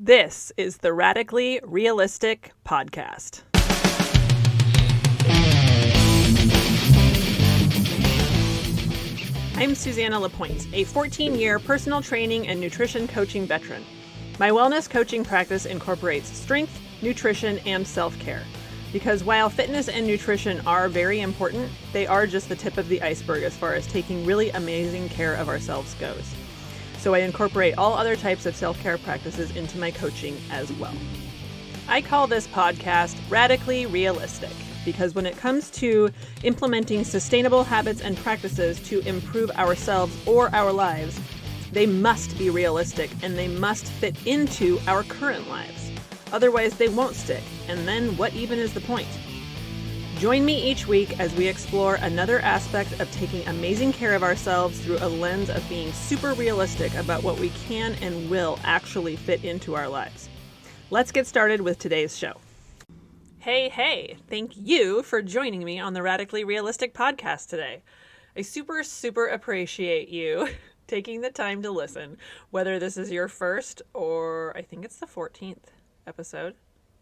This is the Radically Realistic Podcast. I'm Susanna LaPointe, a 14-year personal training and nutrition coaching veteran. My wellness coaching practice incorporates strength, nutrition, and self-care. Because while fitness and nutrition are very important, they are just the tip of the iceberg as far as taking really amazing care of ourselves goes. So I incorporate all other types of self-care practices into my coaching as well. I call this podcast Radically Realistic because when it comes to implementing sustainable habits and practices to improve ourselves or our lives, they must be realistic and they must fit into our current lives. Otherwise, they won't stick. And then what even is the point? Join me each week as we explore another aspect of taking amazing care of ourselves through a lens of being super realistic about what we can and will actually fit into our lives. Let's get started with today's show. Hey, thank you for joining me on the Radically Realistic Podcast today. I super appreciate you taking the time to listen, whether this is your first or I think it's the 14th episode.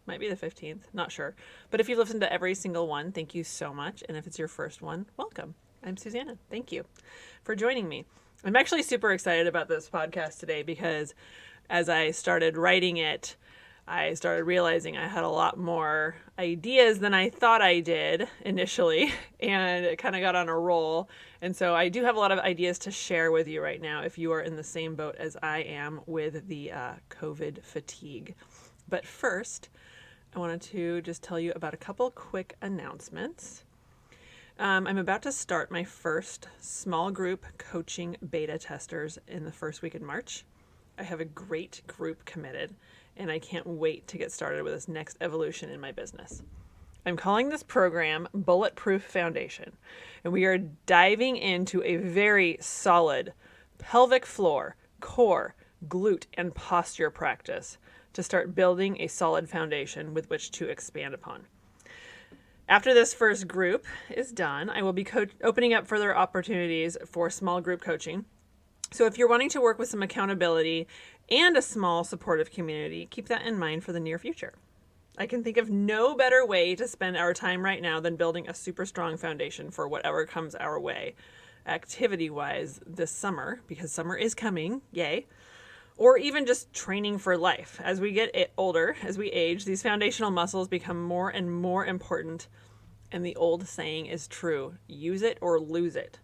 Might be the 15th, not sure. But if you've listened to every single one, thank you so much. And if it's your first one, welcome. I'm Susanna. Thank you for joining me. I'm actually super excited about this podcast today because as I started writing it, I started realizing I had a lot more ideas than I thought I did initially, and it kind of got on a roll. And so I do have a lot of ideas to share with you right now if you are in the same boat as I am with the COVID fatigue. But first, I wanted to just tell you about a couple quick announcements. I'm about to start my first small group coaching beta testers in the first week in March. I have a great group committed, and I can't wait to get started with this next evolution in my business. I'm calling this program Bulletproof Foundation, and we are diving into a very solid pelvic floor, core, glute, and posture practice to start building a solid foundation with which to expand upon. After this first group is done, I will be opening up further opportunities for small group coaching. So if you're wanting to work with some accountability and a small supportive community, keep that in mind for the near future. I can think of no better way to spend our time right now than building a super strong foundation for whatever comes our way, activity-wise this summer, because summer is coming, yay. Or even just training for life. As we get older, as we age, these foundational muscles become more and more important. And the old saying is true, use it or lose it.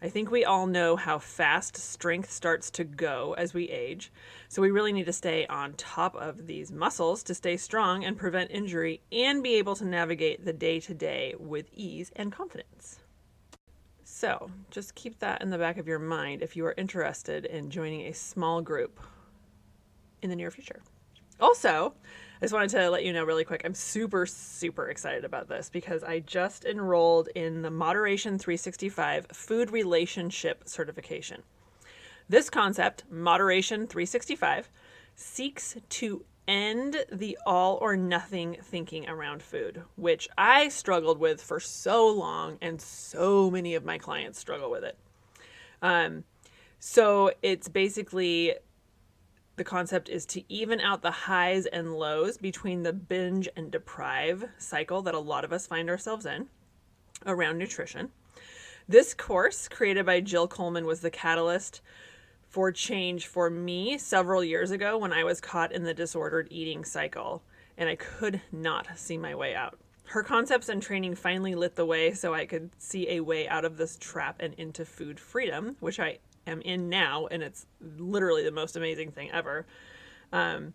I think we all know how fast strength starts to go as we age. So we really need to stay on top of these muscles to stay strong and prevent injury and be able to navigate the day-to-day with ease and confidence. So just keep that in the back of your mind if you are interested in joining a small group in the near future. Also, I just wanted to let you know really quick, I'm super excited about this because I just enrolled in the Moderation 365 Food Relationship Certification. This concept, Moderation 365, seeks to end the all or nothing thinking around food, which I struggled with for so long and so many of my clients struggle with it. So it's basically, the concept is to even out the highs and lows between the binge and deprive cycle that a lot of us find ourselves in around nutrition. This course created by Jill Coleman was the catalyst for change for me several years ago when I was caught in the disordered eating cycle and I could not see my way out. Her concepts and training finally lit the way so I could see a way out of this trap and into food freedom, which I am in now, and it's literally the most amazing thing ever. And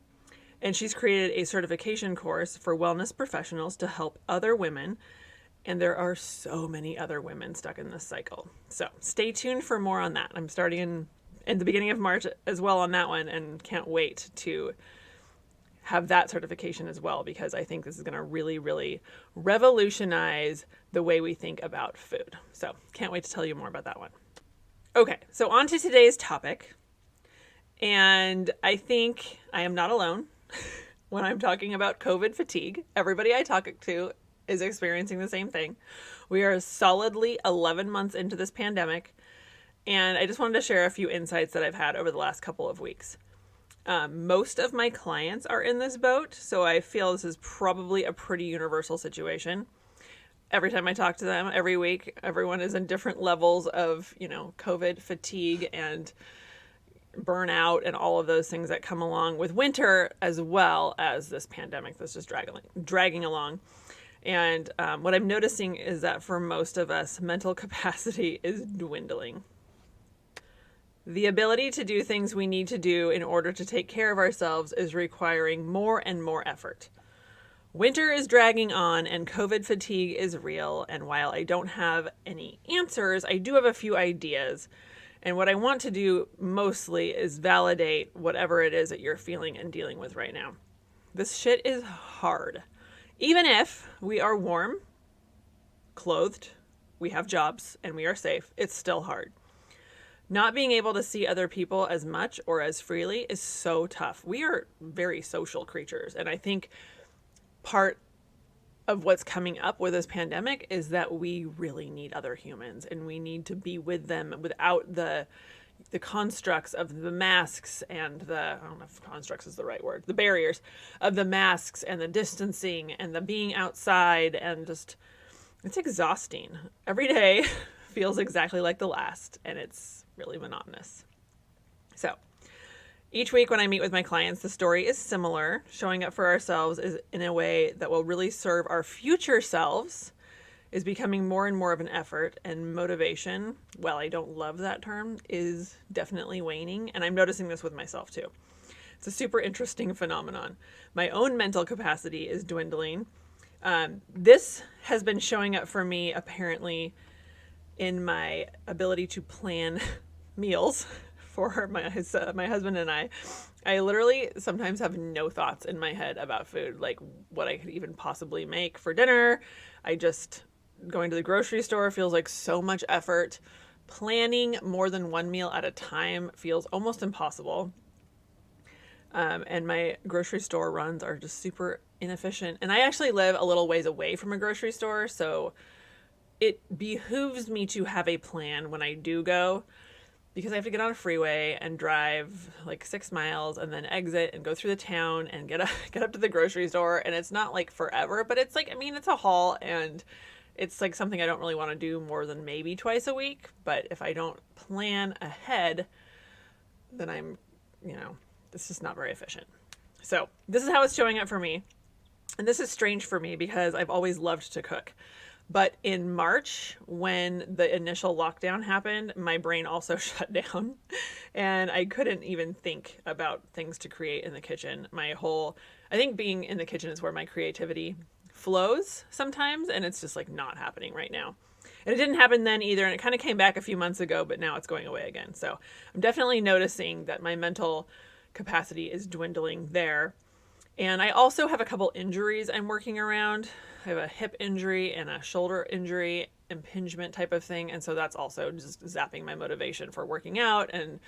she's created a certification course for wellness professionals to help other women, and there are so many other women stuck in this cycle. So stay tuned for more on that. I'm starting in the beginning of March as well on that one, and can't wait to have that certification as well because I think this is going to really revolutionize the way we think about food. So can't wait to tell you more about that one. Okay, so on to today's topic. And I think I am not alone when I'm talking about COVID fatigue. Everybody I talk to is experiencing the same thing. We are solidly 11 months into this pandemic. And I just wanted to share a few insights that I've had over the last couple of weeks. Most of my clients are in this boat, so I feel this is probably a pretty universal situation. Every time I talk to them, every week, everyone is in different levels of, COVID fatigue and burnout and all of those things that come along with winter, as well as this pandemic that's just dragging along. And what I'm noticing is that for most of us, mental capacity is dwindling. The ability to do things we need to do in order to take care of ourselves is requiring more and more effort. Winter is dragging on and COVID fatigue is real. And while I don't have any answers, I do have a few ideas. And what I want to do mostly is validate whatever it is that you're feeling and dealing with right now. This shit is hard. Even if we are warm, clothed, we have jobs, and we are safe, it's still hard. Not being able to see other people as much or as freely is so tough. We are very social creatures. And I think part of what's coming up with this pandemic is that we really need other humans and we need to be with them without the constructs of the masks and I don't know if constructs is the right word, the barriers of the masks and the distancing and the being outside, and just, it's exhausting. Every day feels exactly like the last, and it's really monotonous. So each week when I meet with my clients, the story is similar. Showing up for ourselves is in a way that will really serve our future selves is becoming more and more of an effort, and motivation, while I don't love that term, is definitely waning. And I'm noticing this with myself too. It's a super interesting phenomenon. My own mental capacity is dwindling. This has been showing up for me apparently in my ability to plan meals for my husband and I. I literally sometimes have no thoughts in my head about food, like what I could even possibly make for dinner. Going to the grocery store feels like so much effort. Planning more than one meal at a time feels almost impossible. And my grocery store runs are just super inefficient. And I actually live a little ways away from a grocery store, so it behooves me to have a plan when I do go, because I have to get on a freeway and drive like 6 miles and then exit and go through the town and get up to the grocery store. And it's not like forever, but it's like, it's a haul, and it's like something I don't really want to do more than maybe twice a week. But if I don't plan ahead, then I'm, it's just not very efficient. So this is how it's showing up for me. And this is strange for me because I've always loved to cook. But in March, when the initial lockdown happened, my brain also shut down and I couldn't even think about things to create in the kitchen. I think being in the kitchen is where my creativity flows sometimes, and it's just like not happening right now. And it didn't happen then either, and it kind of came back a few months ago, but now it's going away again. So I'm definitely noticing that my mental capacity is dwindling there. And I also have a couple injuries I'm working around. I have a hip injury and a shoulder injury, impingement type of thing. And so that's also just zapping my motivation for working out and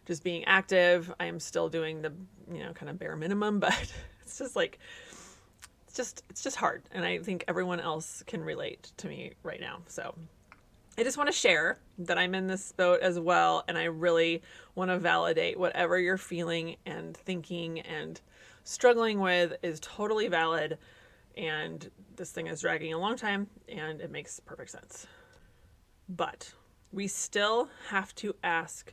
just being active. I am still doing the, kind of bare minimum, but it's just like, it's just hard. And I think everyone else can relate to me right now. So I just want to share that I'm in this boat as well. And I really want to validate whatever you're feeling and thinking and struggling with is totally valid. And this thing is dragging a long time, and it makes perfect sense. But we still have to ask,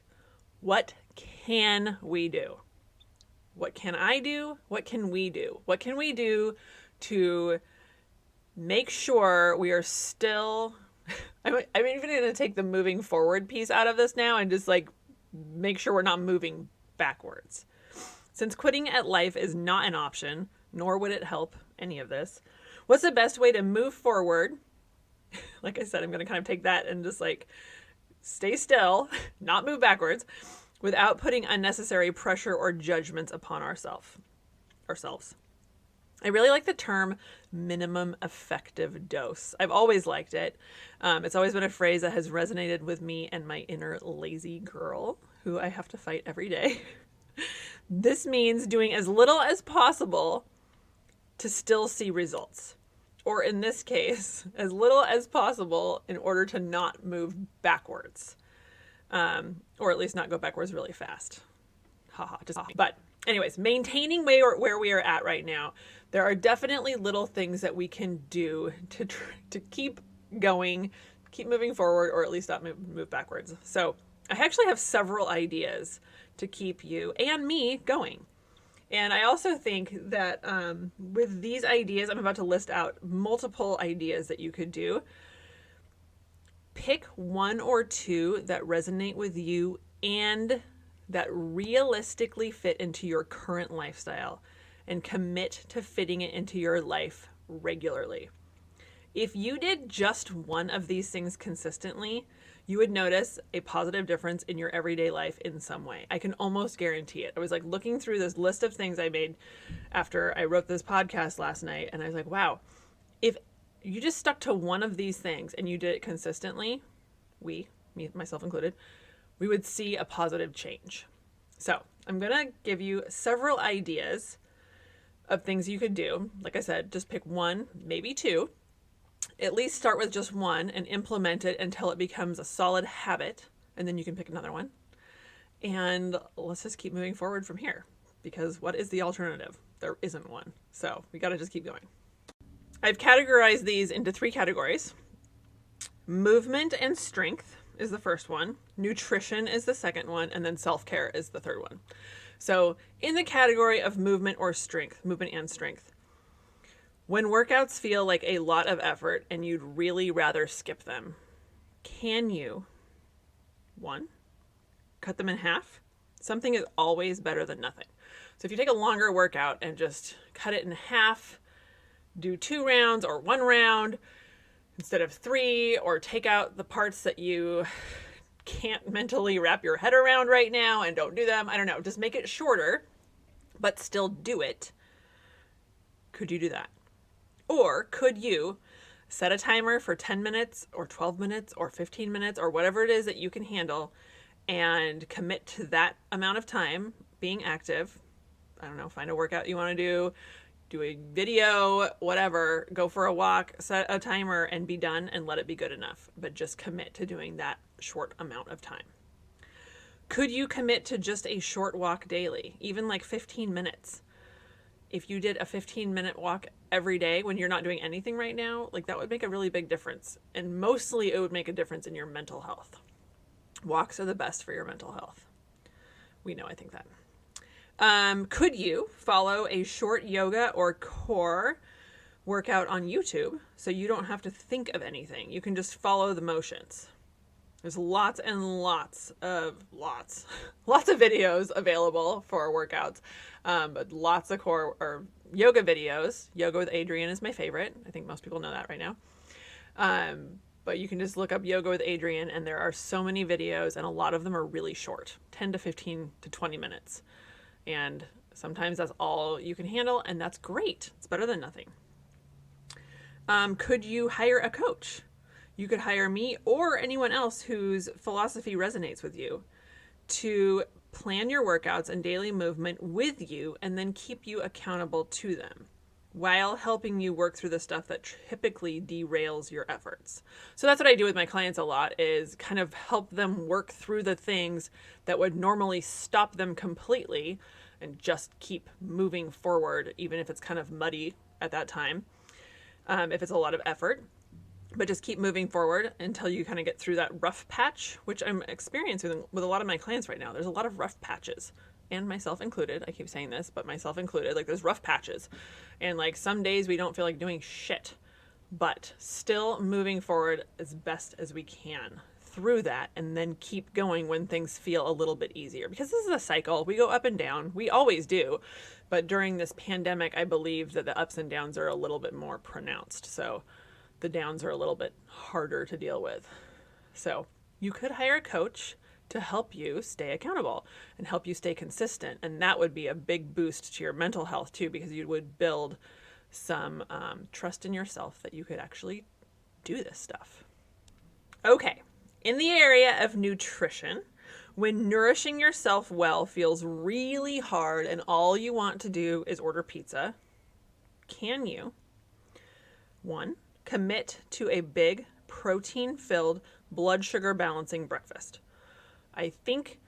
what can we do? What can I do? What can we do? What can we do to make sure we are still... I'm even going to take the moving forward piece out of this now and just like make sure we're not moving backwards. Since quitting at life is not an option, nor would it help any of this, what's the best way to move forward? Like I said, I'm going to kind of take that and just like stay still, not move backwards, without putting unnecessary pressure or judgments upon ourselves. I really like the term minimum effective dose. I've always liked it. It's always been a phrase that has resonated with me and my inner lazy girl, who I have to fight every day. This means doing as little as possible to still see results. Or in this case, as little as possible in order to not move backwards. Or at least not go backwards really fast. But anyways, maintaining where we are at right now, there are definitely little things that we can do to keep going, keep moving forward, or at least not move backwards. So I actually have several ideas to keep you and me going. And I also think that with these ideas, I'm about to list out multiple ideas that you could do. Pick one or two that resonate with you and that realistically fit into your current lifestyle, and commit to fitting it into your life regularly. If you did just one of these things consistently, you would notice a positive difference in your everyday life in some way. I can almost guarantee it. I was like looking through this list of things I made after I wrote this podcast last night, and I was like, wow, if you just stuck to one of these things and you did it consistently, me, myself included, we would see a positive change. So I'm going to give you several ideas of things you could do. Like I said, just pick one, maybe two. At least start with just one and implement it until it becomes a solid habit. And then you can pick another one. And let's just keep moving forward from here. Because what is the alternative? There isn't one. So we got to just keep going. I've categorized these into 3 categories. Movement and strength is the first one. Nutrition is the second one. And then self-care is the third one. So in the category of movement and strength, when workouts feel like a lot of effort and you'd really rather skip them, can you, 1, cut them in half? Something is always better than nothing. So if you take a longer workout and just cut it in half, do 2 rounds or 1 round instead of 3, or take out the parts that you can't mentally wrap your head around right now and don't do them. I don't know. Just make it shorter, but still do it. Could you do that? Or could you set a timer for 10 minutes or 12 minutes or 15 minutes or whatever it is that you can handle and commit to that amount of time being active? I don't know, find a workout you want to do a video, whatever, go for a walk, set a timer and be done and let it be good enough. But just commit to doing that short amount of time. Could you commit to just a short walk daily, even like 15 minutes? If you did a 15-minute walk every day when you're not doing anything right now, like that would make a really big difference. And mostly it would make a difference in your mental health. Walks are the best for your mental health. We know, I think that. Could you follow a short yoga or core workout on YouTube so you don't have to think of anything? You can just follow the motions. There's lots and lots of videos available for workouts, but lots of core or yoga videos. Yoga with Adriene is my favorite. I think most people know that right now. But you can just look up yoga with Adriene, and there are so many videos, and a lot of them are really short, 10 to 15 to 20 minutes. And sometimes that's all you can handle, and that's great. It's better than nothing. Could you hire a coach? You could hire me or anyone else whose philosophy resonates with you to plan your workouts and daily movement with you and then keep you accountable to them while helping you work through the stuff that typically derails your efforts. So that's what I do with my clients a lot, is kind of help them work through the things that would normally stop them completely and just keep moving forward, even if it's kind of muddy at that time, if it's a lot of effort. But just keep moving forward until you kind of get through that rough patch, which I'm experiencing with a lot of my clients right now. There's a lot of rough patches, and myself included. I keep saying this, but myself included. Like, there's rough patches. And like some days we don't feel like doing shit, but still moving forward as best as we can through that, and then keep going when things feel a little bit easier. Because this is a cycle. We go up and down. We always do. But during this pandemic, I believe that the ups and downs are a little bit more pronounced. So the downs are a little bit harder to deal with. So you could hire a coach to help you stay accountable and help you stay consistent. And that would be a big boost to your mental health too, because you would build some trust in yourself that you could actually do this stuff. Okay, in the area of nutrition, when nourishing yourself well feels really hard and all you want to do is order pizza, can you, 1, commit to a big protein-filled blood sugar balancing breakfast? I think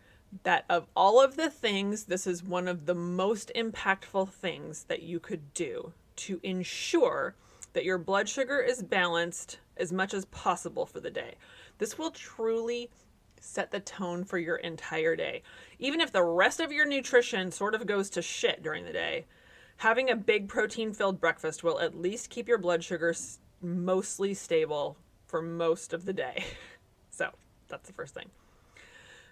that of all of the things, this is one of the most impactful things that you could do to ensure that your blood sugar is balanced as much as possible for the day. This will truly set the tone for your entire day. Even if the rest of your nutrition sort of goes to shit during the day, having a big protein-filled breakfast will at least keep your blood sugar mostly stable for most of the day. So that's the first thing.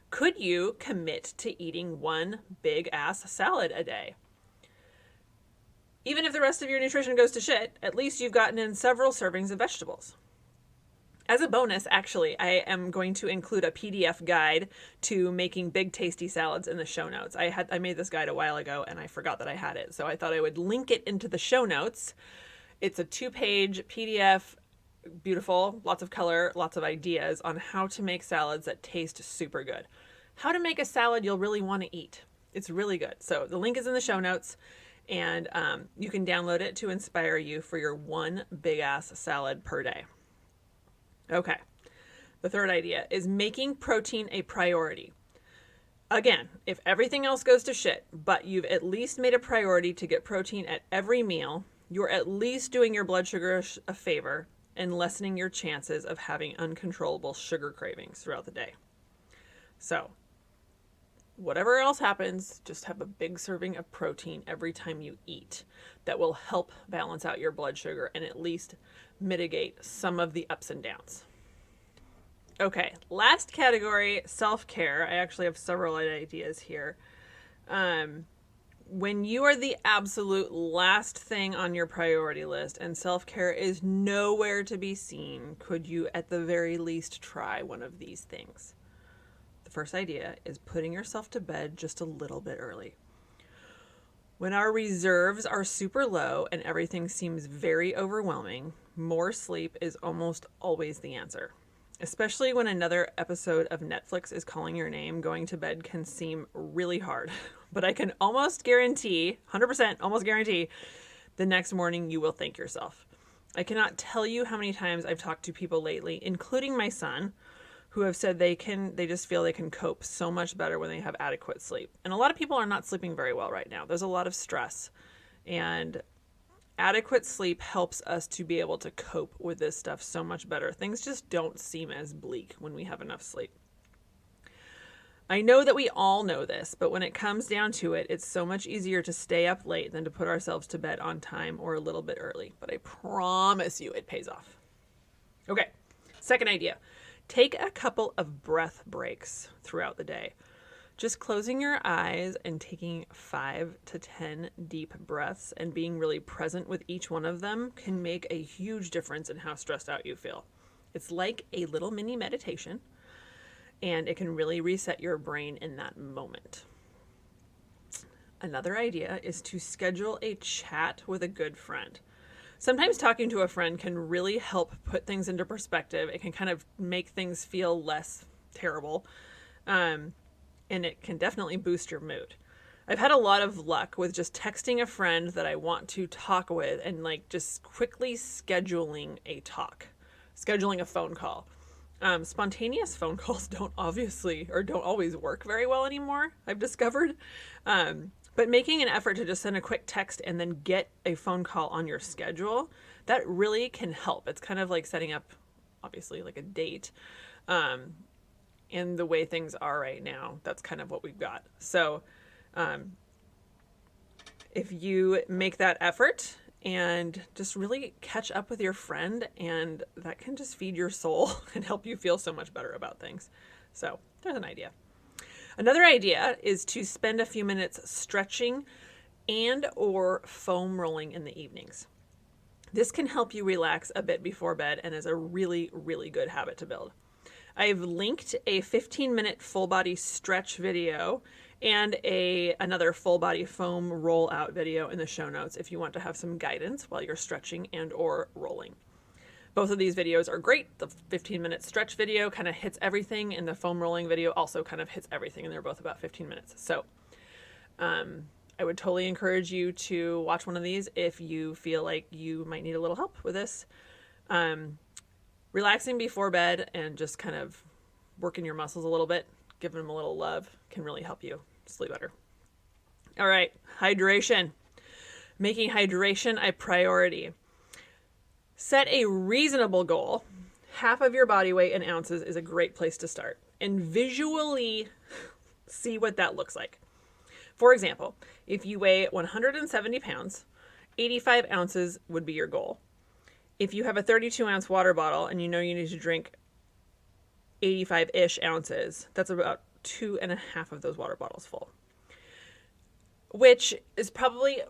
Could you commit to eating one big ass salad a day? Even if the rest of your nutrition goes to shit, at least you've gotten in several servings of vegetables. As a bonus, actually, I am going to include a PDF guide to making big tasty salads in the show notes. I made this guide a while ago and I forgot that I had it, so I thought I would link it into the show notes. It's a 2-page PDF, beautiful, lots of color, lots of ideas on how to make salads that taste super good. How to make a salad you'll really want to eat. It's really good. So the link is in the show notes, and you can download it to inspire you for your one big ass salad per day. Okay. The third idea is making protein a priority. Again, if everything else goes to shit, but you've at least made a priority to get protein at every meal, you're at least doing your blood sugar a favor and lessening your chances of having uncontrollable sugar cravings throughout the day. So, whatever else happens, just have a big serving of protein every time you eat. That will help balance out your blood sugar and at least mitigate some of the ups and downs. Okay, last category, self-care. I actually have several ideas here. When you are the absolute last thing on your priority list and self-care is nowhere to be seen, could you at the very least try one of these things? The first idea is putting yourself to bed just a little bit early. When our reserves are super low and everything seems very overwhelming, more sleep is almost always the answer. Especially when another episode of Netflix is calling your name, going to bed can seem really hard. But I can almost guarantee, 100% almost guarantee, the next morning you will thank yourself. I cannot tell you how many times I've talked to people lately, including my son, who have said they just feel they can cope so much better when they have adequate sleep. And a lot of people are not sleeping very well right now. There's a lot of stress. And adequate sleep helps us to be able to cope with this stuff so much better. Things just don't seem as bleak when we have enough sleep. I know that we all know this, but when it comes down to it, it's so much easier to stay up late than to put ourselves to bed on time or a little bit early. But I promise you it pays off. Okay, second idea. Take a couple of breath breaks throughout the day. Just closing your eyes and taking 5 to 10 deep breaths and being really present with each one of them can make a huge difference in how stressed out you feel. It's like a little mini meditation, and it can really reset your brain in that moment. Another idea is to schedule a chat with a good friend. Sometimes talking to a friend can really help put things into perspective. It can kind of make things feel less terrible. And it can definitely boost your mood. I've had a lot of luck with just texting a friend that I want to talk with and just quickly scheduling a phone call. Spontaneous phone calls don't always work very well anymore, I've discovered. But making an effort to just send a quick text and then get a phone call on your schedule, that really can help. It's kind of like setting up, obviously, like a date. In the way things are right now, that's kind of what we've got. So if you make that effort and just really catch up with your friend, and that can just feed your soul and help you feel so much better about things. So there's an idea. Another idea is to spend a few minutes stretching and or foam rolling in the evenings. This can help you relax a bit before bed and is a really, really good habit to build. I've linked a 15-minute full body stretch video and another full body foam roll out video in the show notes if you want to have some guidance while you're stretching and or rolling. Both of these videos are great. The 15-minute stretch video kind of hits everything, and the foam rolling video also kind of hits everything, and they're both about 15 minutes. So I would totally encourage you to watch one of these if you feel like you might need a little help with this. Relaxing before bed and just kind of working your muscles a little bit giving them a little love can really help you sleep better. All right, hydration. Making hydration a priority. Set a reasonable goal. Half of your body weight in ounces is a great place to start. And visually see what that looks like. For example, if you weigh 170 pounds, 85 ounces would be your goal. If you have a 32-ounce water bottle and you know you need to drink 85-ish ounces, that's about 2.5 of those water bottles full, which is probably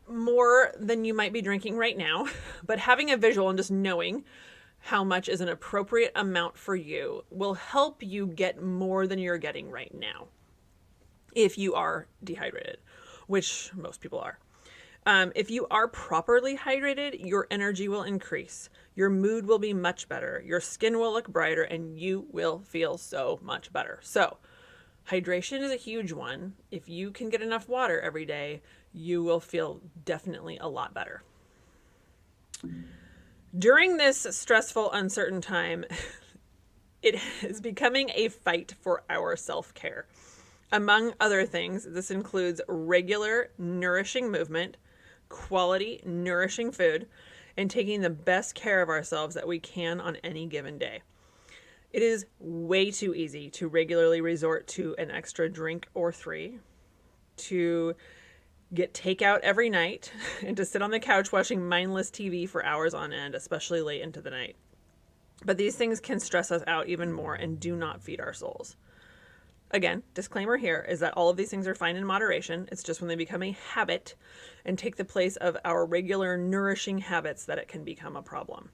more than you might be drinking right now. But having a visual and just knowing how much is an appropriate amount for you will help you get more than you're getting right now if you are dehydrated, which most people are. If you are properly hydrated, your energy will increase. Your mood will be much better. Your skin will look brighter and you will feel so much better. So hydration is a huge one. If you can get enough water every day, you will feel definitely a lot better. During this stressful, uncertain time, it is becoming a fight for our self-care. Among other things, this includes regular, nourishing movement, quality, nourishing food, and taking the best care of ourselves that we can on any given day. It is way too easy to regularly resort to an extra drink or 3, to get takeout every night, and to sit on the couch watching mindless TV for hours on end, especially late into the night. But these things can stress us out even more and do not feed our souls. Again, disclaimer here is that all of these things are fine in moderation. It's just when they become a habit and take the place of our regular nourishing habits that it can become a problem.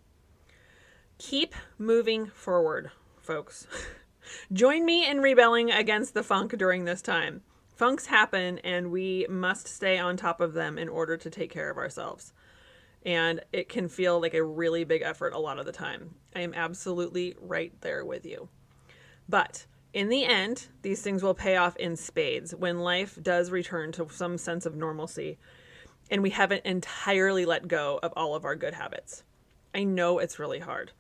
Keep moving forward, folks. Join me in rebelling against the funk during this time. Funks happen and we must stay on top of them in order to take care of ourselves. And it can feel like a really big effort a lot of the time. I am absolutely right there with you. But in the end, these things will pay off in spades when life does return to some sense of normalcy and we haven't entirely let go of all of our good habits. I know it's really hard.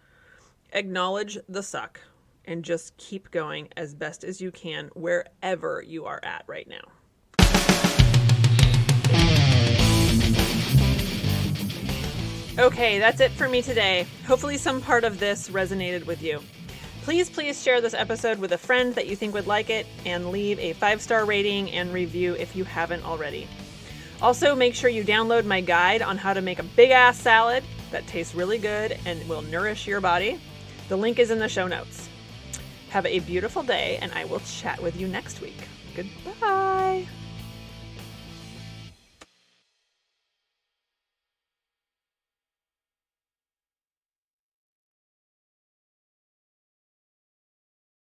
Acknowledge the suck and just keep going as best as you can wherever you are at right now. Okay, that's it for me today. Hopefully some part of this resonated with you. Please share this episode with a friend that you think would like it and leave a 5-star rating and review if you haven't already. Also, make sure you download my guide on how to make a big-ass salad that tastes really good and will nourish your body. The link is in the show notes. Have a beautiful day, and I will chat with you next week. Goodbye.